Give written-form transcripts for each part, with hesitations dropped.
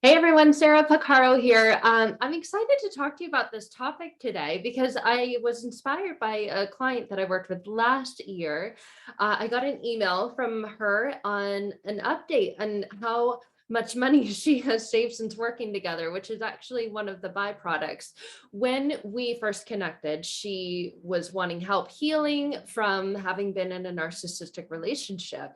Hey everyone, Sarah Picaro here. I'm excited to talk to you about this topic today because I was inspired by a client that I worked with last year. I got an email from her on an update on how much money she has saved since working together, which is actually one of the byproducts. When we first connected, she was wanting help healing from having been in a narcissistic relationship.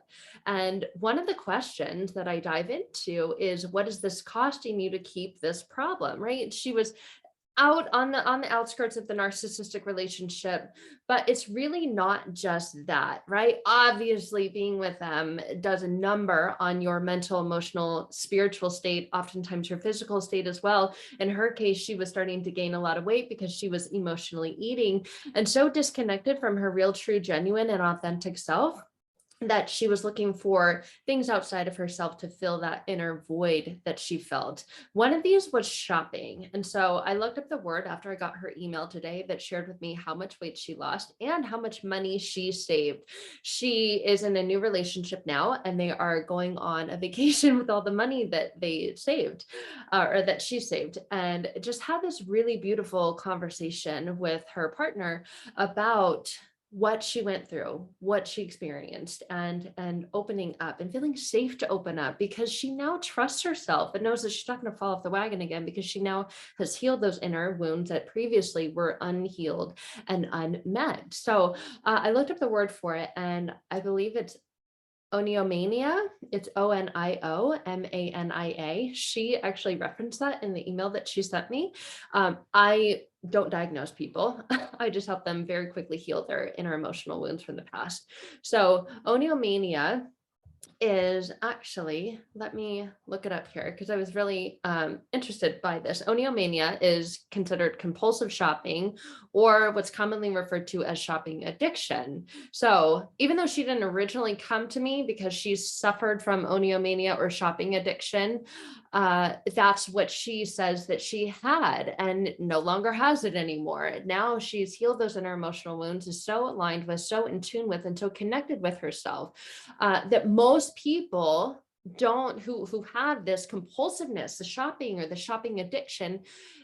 And one of the questions that I dive into is, what is this costing you to keep this problem, right? She was out on the outskirts of the narcissistic relationship, but it's really not just that, right? Obviously, being with them does a number on your mental, emotional, spiritual state, oftentimes your physical state as well. In her case, she was starting to gain a lot of weight because she was emotionally eating and so disconnected from her real, true, genuine, and authentic self that she was looking for things outside of herself to fill that inner void that she felt. One of these was shopping. And so I looked up the word after I got her email today that shared with me how much weight she lost and how much money she saved. She is in a new relationship now, and they are going on a vacation with all the money that they saved or that she saved, and just had this really beautiful conversation with her partner about what she went through, what she experienced, and opening up and feeling safe to open up because she now trusts herself and knows that she's not going to fall off the wagon again because she now has healed those inner wounds that previously were unhealed and unmet. So I looked up the word for it, and I believe it's Oniomania. It's Oniomania. She actually referenced that in the email that she sent me. I don't diagnose people. I just help them very quickly heal their inner emotional wounds from the past. So Oniomania is actually, let me look it up here because I was really interested by this. Oniomania is considered compulsive shopping, or what's commonly referred to as shopping addiction. So even though she didn't originally come to me because she suffered from oniomania or shopping addiction, that's what she says that she had and no longer has it anymore. Now she's healed those inner emotional wounds, is so aligned with, so in tune with, and so connected with herself that most people don't, who have this compulsiveness, the shopping or the shopping addiction,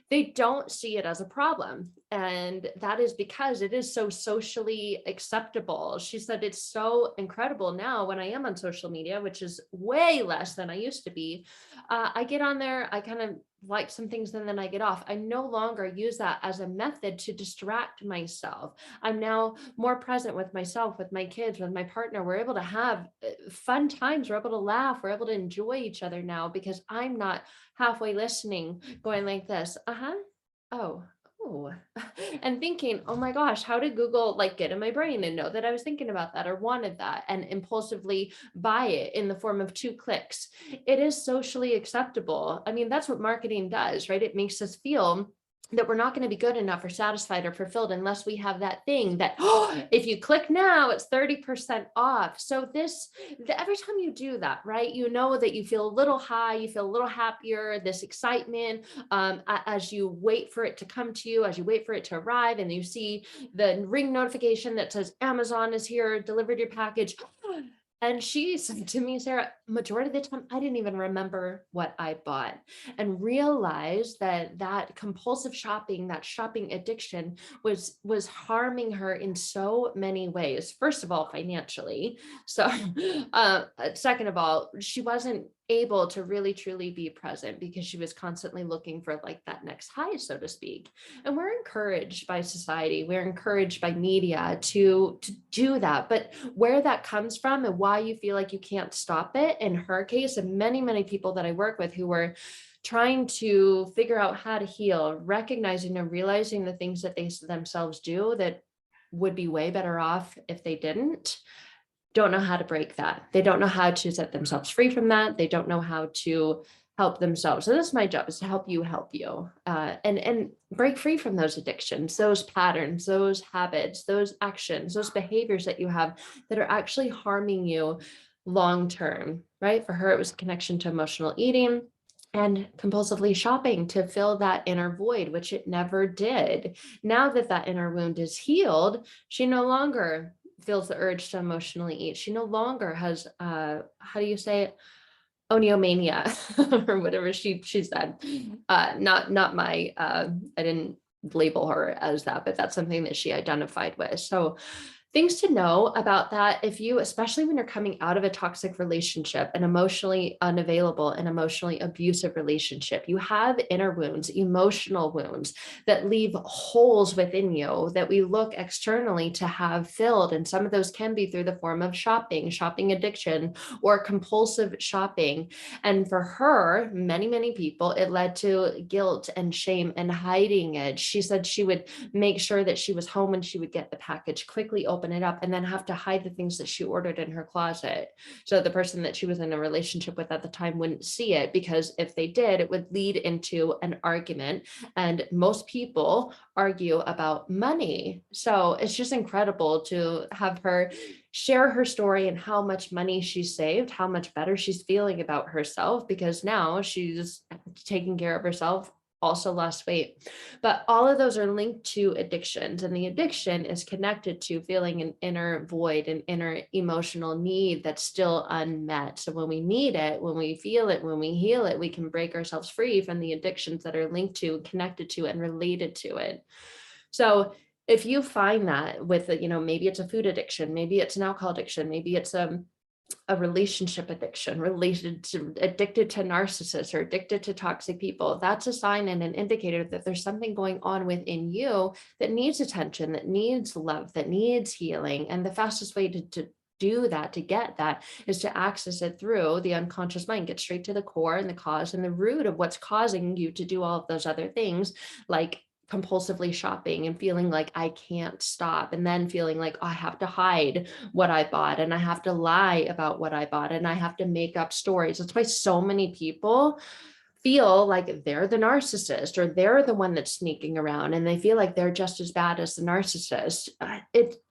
they don't see it as a problem. And that is because it is so socially acceptable. She said it's so incredible now when I am on social media, which is way less than I used to be. I get on there, I kind of like some things and then I get off. I no longer use that as a method to distract myself. I'm now more present with myself, with my kids, with my partner. We're able to have fun times. We're able to laugh. We're able to enjoy each other now because I'm not halfway listening, going like this. Oh, oh, and thinking, oh my gosh, how did Google like get in my brain and know that I was thinking about that or wanted that and impulsively buy it in the form of 2 clicks? It is socially acceptable. I mean, that's what marketing does, right? It makes us feel that we're not going to be good enough or satisfied or fulfilled unless we have that thing that, oh, if you click now, it's 30% off. So every time you do that, right, you know that you feel a little high, you feel a little happier, this excitement as you wait for it to come to you, as you wait for it to arrive, and you see the ring notification that says Amazon is here, delivered your package. And she said to me, Sarah, majority of the time, I didn't even remember what I bought, and realized that compulsive shopping, that shopping addiction was harming her in so many ways. First of all, financially. So second of all, she wasn't able to really truly be present because she was constantly looking for like that next high, so to speak. And we're encouraged by society, we're encouraged by media to do that. But where that comes from and why you feel like you can't stop it, in her case, and many people that I work with who were trying to figure out how to heal, recognizing and realizing the things that they themselves do that would be way better off if they didn't, don't know how to break that. They don't know how to set themselves free from that. They don't know how to help themselves. So that's my job, is to help you and break free from those addictions, those patterns, those habits, those actions, those behaviors that you have that are actually harming you long term, right? For her, it was a connection to emotional eating and compulsively shopping to fill that inner void, which it never did. Now that that inner wound is healed, she no longer feels the urge to emotionally eat. She no longer has, how do you say it? Oniomania or whatever she said. Not my, I didn't label her as that, but that's something that she identified with. So things to know about that, if you, especially when you're coming out of a toxic relationship, an emotionally unavailable and emotionally abusive relationship, you have inner wounds, emotional wounds that leave holes within you that we look externally to have filled. And some of those can be through the form of shopping addiction, or compulsive shopping. And for her, many people, it led to guilt and shame and hiding it. She said she would make sure that she was home when she would get the package, quickly open it up, and then have to hide the things that she ordered in her closet. So the person that she was in a relationship with at the time wouldn't see it, because if they did, it would lead into an argument. And most people argue about money. So it's just incredible to have her share her story and how much money she saved, how much better she's feeling about herself, because now she's taking care of herself, also lost weight. But all of those are linked to addictions, and the addiction is connected to feeling an inner void, an inner emotional need that's still unmet. So when we need it, when we feel it, when we heal it, we can break ourselves free from the addictions that are linked to, connected to, and related to it. So if you find that with, maybe it's a food addiction, maybe it's an alcohol addiction, maybe it's a relationship addiction, addicted to narcissists or addicted to toxic people, that's a sign and an indicator that there's something going on within you that needs attention, that needs love, that needs healing. And the fastest way to do that, to get that, is to access it through the unconscious mind, get straight to the core and the cause and the root of what's causing you to do all of those other things, like compulsively shopping and feeling like I can't stop, and then feeling like, oh, I have to hide what I bought, and I have to lie about what I bought, and I have to make up stories. That's why so many people feel like they're the narcissist, or they're the one that's sneaking around, and they feel like they're just as bad as the narcissist.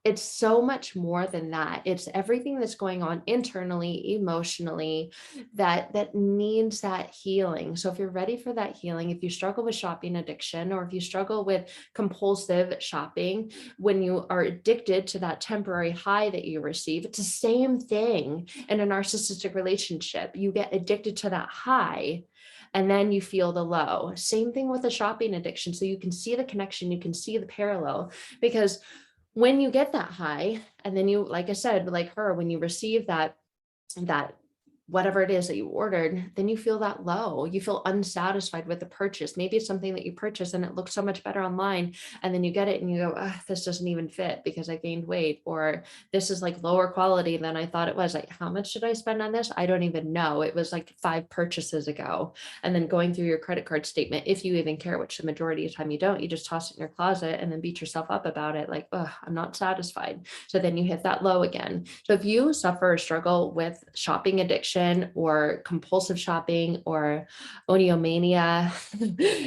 It's so much more than that. It's everything that's going on internally, emotionally, that needs that healing. So if you're ready for that healing, if you struggle with shopping addiction, or if you struggle with compulsive shopping, when you are addicted to that temporary high that you receive, it's the same thing in a narcissistic relationship. You get addicted to that high, and then you feel the low. Same thing with a shopping addiction. So you can see the connection, you can see the parallel, because when you get that high, and then you, like I said, like her, when you receive that whatever it is that you ordered, then you feel that low. You feel unsatisfied with the purchase. Maybe it's something that you purchase and it looks so much better online, and then you get it and you go, this doesn't even fit because I gained weight, or this is like lower quality than I thought it was. Like, how much did I spend on this? I don't even know. It was like 5 purchases ago. And then going through your credit card statement, if you even care, which the majority of the time you don't, you just toss it in your closet and then beat yourself up about it. Like, oh, I'm not satisfied. So then you hit that low again. So if you suffer or struggle with shopping addiction, or compulsive shopping, or oniomania,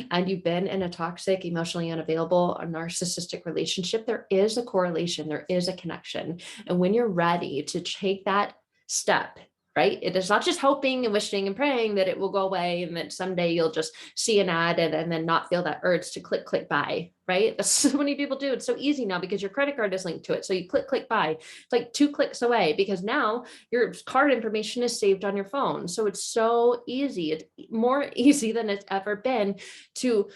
and you've been in a toxic, emotionally unavailable, a narcissistic relationship, there is a correlation, there is a connection. And when you're ready to take that step, right? It is not just hoping and wishing and praying that it will go away and that someday you'll just see an ad and then not feel that urge to click buy, right? That's so many people do. It's so easy now because your credit card is linked to it. So you click buy. It's like 2 clicks away, because now your card information is saved on your phone. So it's so easy. It's more easy than it's ever been to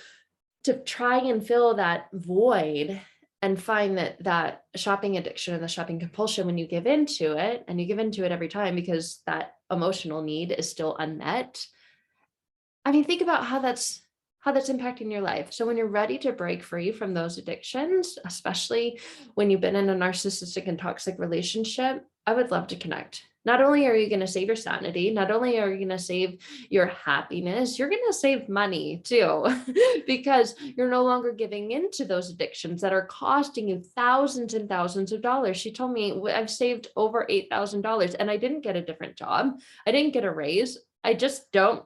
try and fill that void and find that shopping addiction and the shopping compulsion, when you give into it, and you give into it every time because that emotional need is still unmet. I mean, think about how that's impacting your life. So when you're ready to break free from those addictions, especially when you've been in a narcissistic and toxic relationship, I would love to connect. Not only are you going to save your sanity, not only are you going to save your happiness, you're going to save money too, because you're no longer giving into those addictions that are costing you thousands and thousands of dollars. She told me, I've saved over $8,000 and I didn't get a different job. I didn't get a raise. I just don't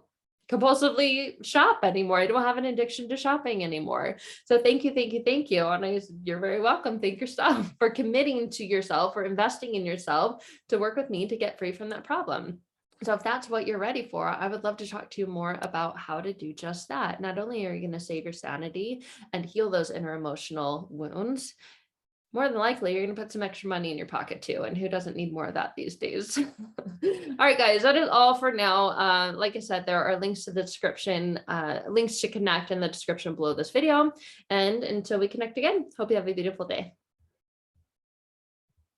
compulsively shop anymore. I don't have an addiction to shopping anymore. So thank you. And you're very welcome. Thank yourself for committing to yourself, for investing in yourself to work with me to get free from that problem. So if that's what you're ready for, I would love to talk to you more about how to do just that. Not only are you going to save your sanity and heal those inner emotional wounds, more than likely you're going to put some extra money in your pocket too. And who doesn't need more of that these days? All right, guys, that is all for now. Like I said, there are links to the description, links to connect in the description below this video. And until we connect again, hope you have a beautiful day.